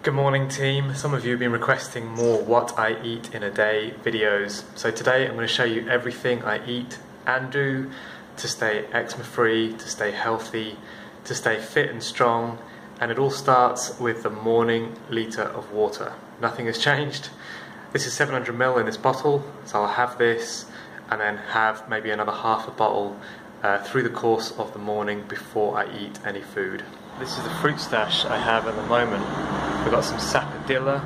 Good morning team. Some of you have been requesting more what I eat in a day videos. So today I'm going to show you everything I eat and do to stay eczema free, to stay healthy, to stay fit and strong, and it all starts with the morning litre of water. Nothing has changed. This is 700 ml in this bottle, so I'll have this and then have maybe another half a bottle through the course of the morning before I eat any food. This is the fruit stash I have at the moment. We've got some sapodilla,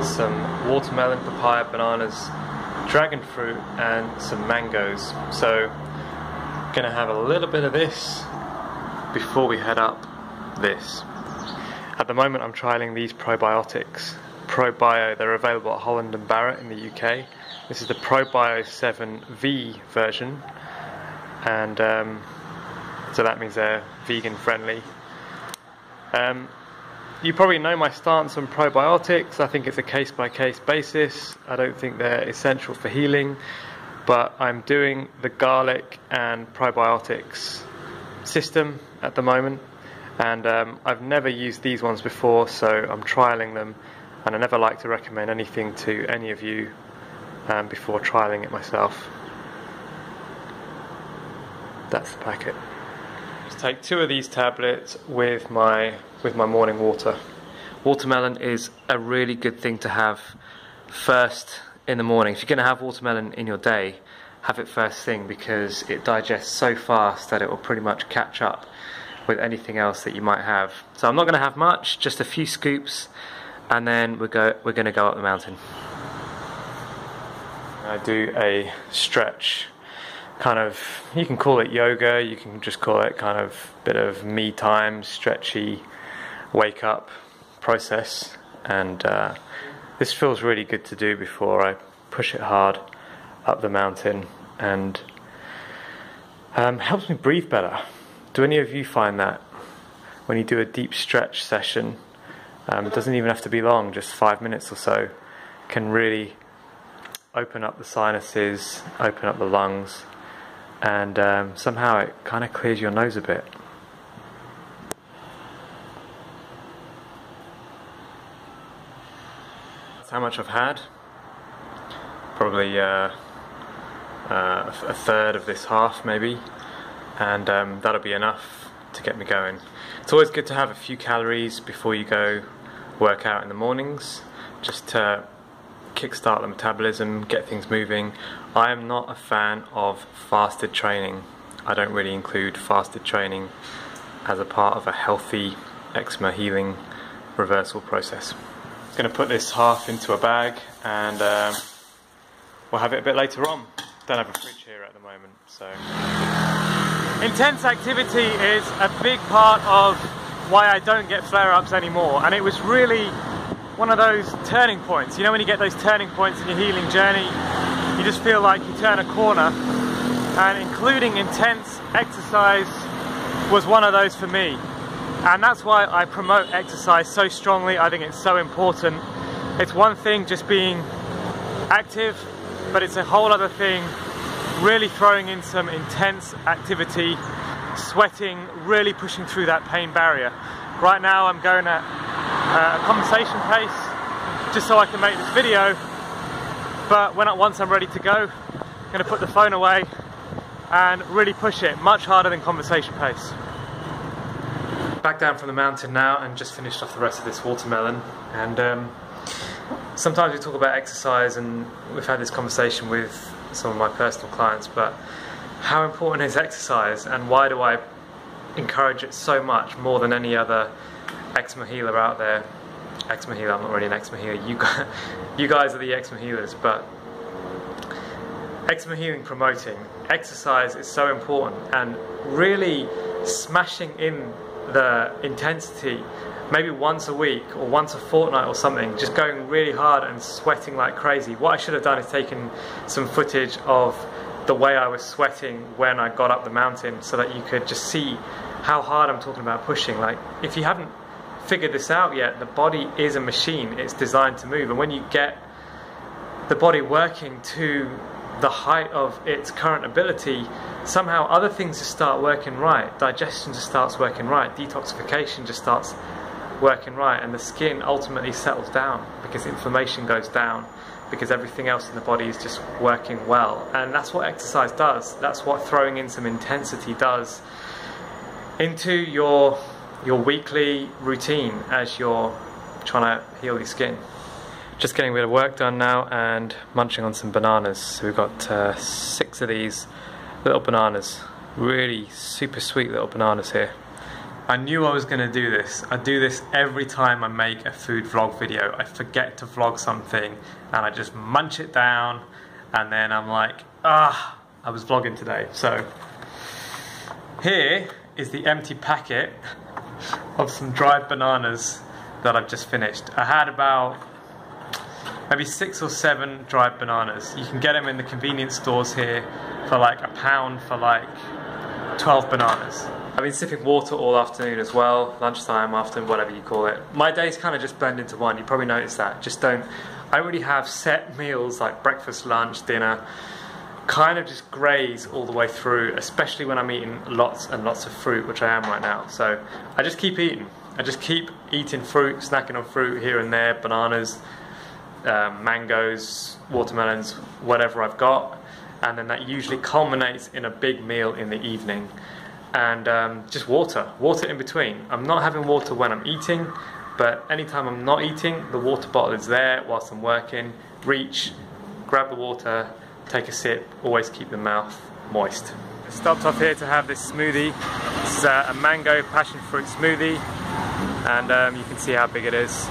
some watermelon, papaya, bananas, dragon fruit and some mangoes. So I'm going to have a little bit of this before we head up this. At the moment I'm trialling these probiotics. ProBio, they're available at Holland and Barrett in the UK. This is the ProBio 7V version, and so that means they're vegan friendly. You probably know my stance on probiotics. I think it's a case-by-case basis. I don't think they're essential for healing, but I'm doing the garlic and probiotics system at the moment, and I've never used these ones before, so I'm trialing them, and I never like to recommend anything to any of you before trialing it myself. That's the packet. Just take 2 of these tablets with my morning water. Watermelon is a really good thing to have first in the morning. If you're going to have watermelon in your day, have it first thing, because it digests so fast that it will pretty much catch up with anything else that you might have. So I'm not going to have much, just a few scoops, and then we're going to go up the mountain. I do a stretch, kind of, you can call it yoga, you can just call it kind of bit of me time, stretchy wake up process, and this feels really good to do before I push it hard up the mountain, and helps me breathe better. Do any of you find that when you do a deep stretch session? It doesn't even have to be long, just 5 minutes or so can really open up the sinuses, open up the lungs, and somehow it kind of clears your nose a bit. That's how much I've had. Probably a third of this half maybe, and that'll be enough to get me going. It's always good to have a few calories before you go work out in the mornings, just to kickstart the metabolism, get things moving. I am not a fan of fasted training. I don't really include fasted training as a part of a healthy eczema healing reversal process. I'm going to put this half into a bag, and we'll have it a bit later on. Don't have a fridge here at the moment, so. Intense activity is a big part of why I don't get flare-ups anymore, and it was really one of those turning points. You know, when you get those turning points in your healing journey, you just feel like you turn a corner, and including intense exercise was one of those for me. And that's why I promote exercise so strongly. I think it's so important. It's one thing just being active, but it's a whole other thing really throwing in some intense activity, sweating, really pushing through that pain barrier. Right now I'm going at a conversation pace just so I can make this video, but once I'm ready to go, I'm going to put the phone away and really push it much harder than conversation pace. Back down from the mountain now, and just finished off the rest of this watermelon. And sometimes we talk about exercise, and we've had this conversation with some of my personal clients, but how important is exercise, and why do I encourage it so much, more than any other eczema healer out there? Eczema healer, I'm not really an eczema healer, you guys are the eczema healers, but eczema healing promoting exercise is so important, and really smashing in the intensity, maybe once a week or once a fortnight or something, just going really hard and sweating like crazy. What I should have done is taken some footage of the way I was sweating when I got up the mountain, so that you could just see how hard I'm talking about pushing. Like, if you haven't figured this out yet, the body is a machine. It's designed to move, and when you get the body working to the height of its current ability, somehow other things just start working right. Digestion just starts working right. Detoxification just starts working right, and the skin ultimately settles down because inflammation goes down, because everything else in the body is just working well. And that's what exercise does. That's what throwing in some intensity does into your weekly routine as you're trying to heal your skin. Just getting a bit of work done now and munching on some bananas. So we've got 6 of these little bananas, really super sweet little bananas here. I knew I was going to do this. I do this every time I make a food vlog video. I forget to vlog something and I just munch it down, and then I'm like, I was vlogging today. So here is the empty packet of some dried bananas that I've just finished. I had about maybe 6 or 7 dried bananas. You can get them in the convenience stores here for like £1 for like 12 bananas. I've been sipping water all afternoon as well, lunchtime, afternoon, whatever you call it. My days kind of just blend into one. You probably noticed that. I don't really have set meals like breakfast, lunch, dinner. Kind of just graze all the way through, especially when I'm eating lots and lots of fruit, which I am right now. So I just keep eating. I just keep eating fruit, snacking on fruit here and there, bananas, mangoes, watermelons, whatever I've got. And then that usually culminates in a big meal in the evening. And just water in between. I'm not having water when I'm eating, but anytime I'm not eating, the water bottle is there whilst I'm working. Reach, grab the water, take a sip, always keep the mouth moist. I stopped off here to have this smoothie. This is a mango passion fruit smoothie, and you can see how big it is.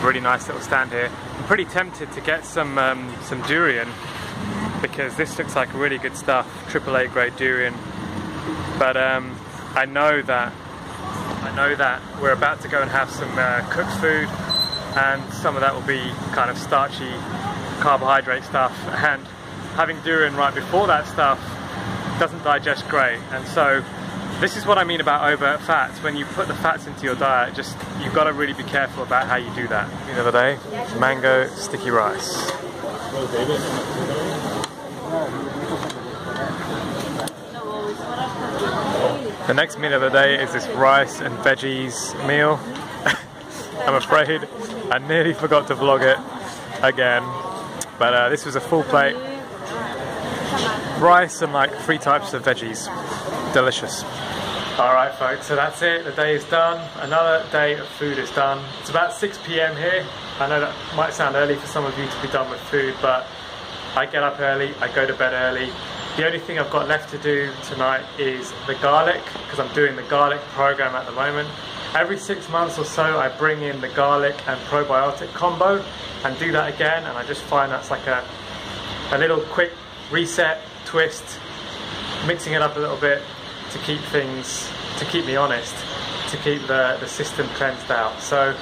Really nice little stand here. I'm pretty tempted to get some durian, because this looks like really good stuff, AAA grade durian. But I know that we're about to go and have some cooked food, and some of that will be kind of starchy carbohydrate stuff, and having durian right before that stuff doesn't digest great. And so this is what I mean about overt fats. When you put the fats into your diet, you've got to really be careful about how you do that. The other day, mango sticky rice. The next meal of the day is this rice and veggies meal. I'm afraid I nearly forgot to vlog it again, but this was a full plate. Rice and like 3 types of veggies. Delicious. Alright folks, so that's it. The day is done. Another day of food is done. It's about 6 PM here. I know that might sound early for some of you to be done with food, but I get up early, I go to bed early. The only thing I've got left to do tonight is the garlic, because I'm doing the garlic program at the moment. Every 6 months or so I bring in the garlic and probiotic combo and do that again, and I just find that's like a little quick reset, twist, mixing it up a little bit to keep me honest, to keep the system cleansed out. So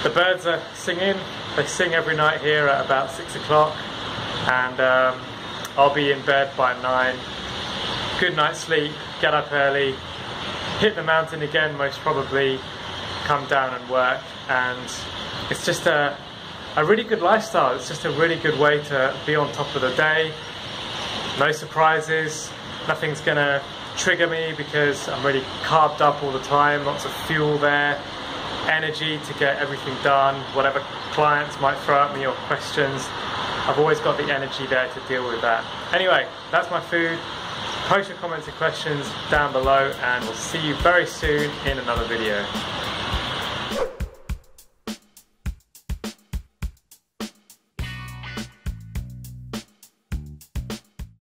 the birds are singing. They sing every night here at about 6 o'clock, and I'll be in bed by 9. Good night's sleep, get up early, hit the mountain again most probably, come down and work, and it's just a really good lifestyle. It's just a really good way to be on top of the day. No surprises, nothing's gonna trigger me because I'm really carved up all the time, lots of fuel there, energy to get everything done, whatever clients might throw at me or questions. I've always got the energy there to deal with that. Anyway, that's my food. Post your comments and questions down below, and we'll see you very soon in another video.